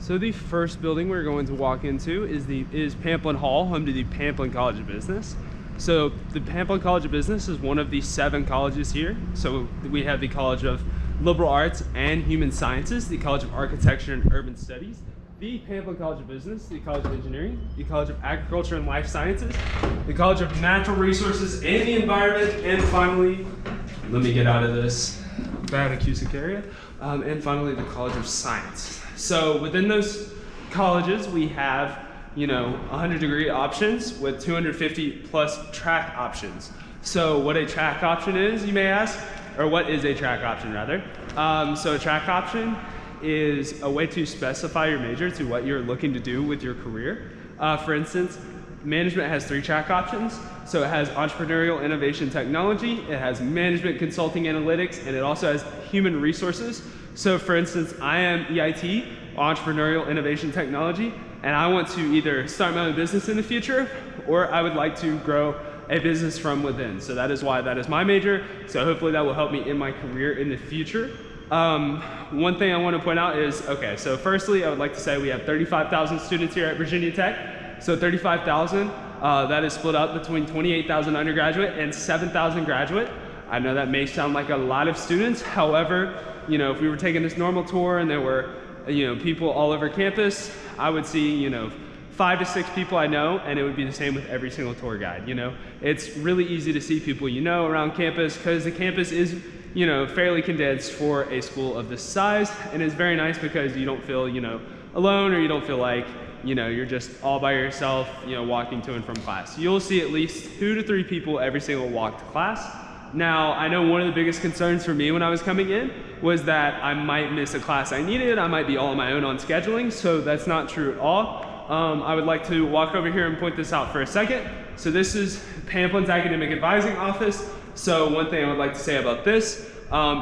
So the first building we're going to walk into is Pamplin Hall, home to the Pamplin College of Business. So the Pamplin College of Business is one of the 7 colleges here. So we have the College of Liberal Arts and Human Sciences, the College of Architecture and Urban Studies, the Pamplin College of Business, the College of Engineering, the College of Agriculture and Life Sciences, the College of Natural Resources and the Environment, and finally, let me get out of this bad acoustic area, and finally the College of Science. So within those colleges, we have 100-degree options with 250 plus track options. So what a track option is, you may ask, or what is a track option rather? So a track option is a way to specify your major to what you're looking to do with your career. For instance, management has 3 track options. So it has entrepreneurial innovation technology, it has management consulting analytics, and it also has human resources. So for instance, I am EIT, entrepreneurial innovation technology, and I want to either start my own business in the future, or I would like to grow a business from within. So that is why that is my major. So hopefully that will help me in my career in the future. One thing I want to point out is, okay, so firstly, I would like to say we have 35,000 students here at Virginia Tech. So 35,000, that is split up between 28,000 undergraduate and 7,000 graduate. I know that may sound like a lot of students. However, if we were taking this normal tour and there were, people all over campus, I would see, 5 to 6 people I know, and it would be the same with every single tour guide. It's really easy to see people around campus because the campus is fairly condensed for a school of this size, and it's very nice because you don't feel alone, or you don't feel like you're just all by yourself walking to and from class. You'll see at least 2 to 3 people every single walk to class. Now, I know one of the biggest concerns for me when I was coming in was that I might miss a class I needed. I might be all on my own on scheduling, so that's not true at all. I would like to walk over here and point this out for a second. So this is Pamplin's Academic Advising Office. So one thing I would like to say about this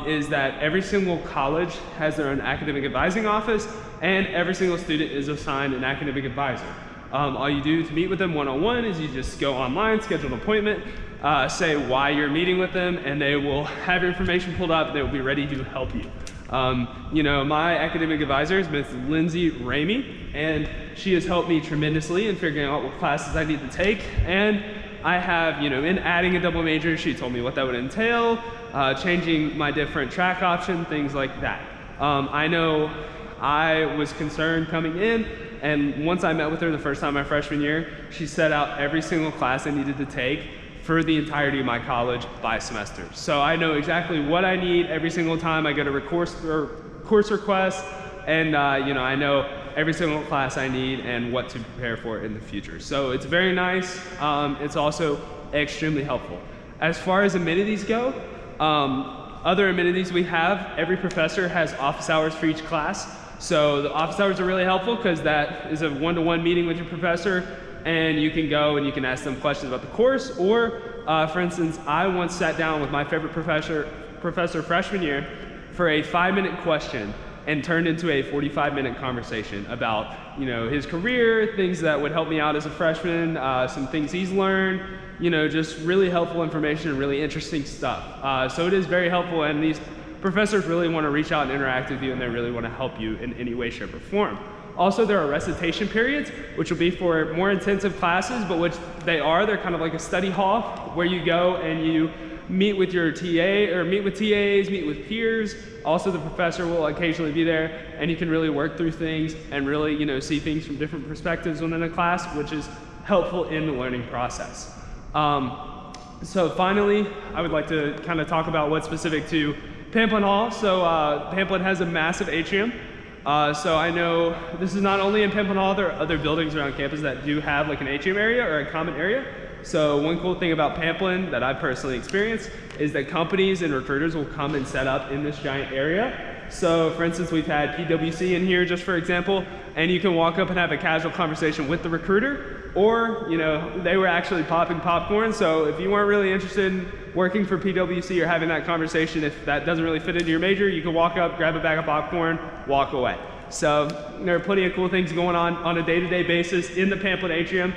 is that every single college has their own academic advising office, and every single student is assigned an academic advisor. All you do to meet with them one-on-one is you just go online, schedule an appointment, say why you're meeting with them, and they will have your information pulled up. They will be ready to help you. My academic advisor is Ms. Lindsay Ramey, and she has helped me tremendously in figuring out what classes I need to take. And I have, in adding a double major, she told me what that would entail, changing my different track option, things like that. I know I was concerned coming in, and once I met with her the first time my freshman year, she set out every single class I needed to take for the entirety of my college by semester. So I know exactly what I need every single time I get a course request, and I know every single class I need and what to prepare for in the future. So it's very nice. It's also extremely helpful. As far as amenities go, other amenities we have, every professor has office hours for each class. So the office hours are really helpful because that is a one-to-one meeting with your professor, and you can go and you can ask them questions about the course. Or, for instance, I once sat down with my favorite professor freshman year for a 5-minute question and turned into a 45-minute conversation about his career, things that would help me out as a freshman, some things he's learned, just really helpful information and really interesting stuff. So it is very helpful, and these professors really want to reach out and interact with you, and they really want to help you in any way, shape, or form. Also, there are recitation periods, which will be for more intensive classes, but they're kind of like a study hall where you go and you meet with your TA, or meet with TAs, meet with peers. Also, the professor will occasionally be there, and you can really work through things and really see things from different perspectives within a class, which is helpful in the learning process. So finally, I would like to kind of talk about what's specific to Pamplin Hall. So Pamplin has a massive atrium. So I know this is not only in Pamplin Hall, there are other buildings around campus that do have like an atrium area or a common area. So one cool thing about Pamplin that I've personally experienced is that companies and recruiters will come and set up in this giant area. So for instance, we've had PwC in here, just for example, and you can walk up and have a casual conversation with the recruiter, or they were actually popping popcorn. So if you weren't really interested in working for PwC or having that conversation, if that doesn't really fit into your major, you can walk up, grab a bag of popcorn, walk away. So there are plenty of cool things going on a day-to-day basis in the Pamplin atrium.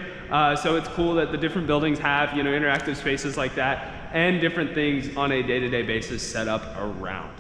So it's cool that the different buildings have interactive spaces like that and different things on a day-to-day basis set up around.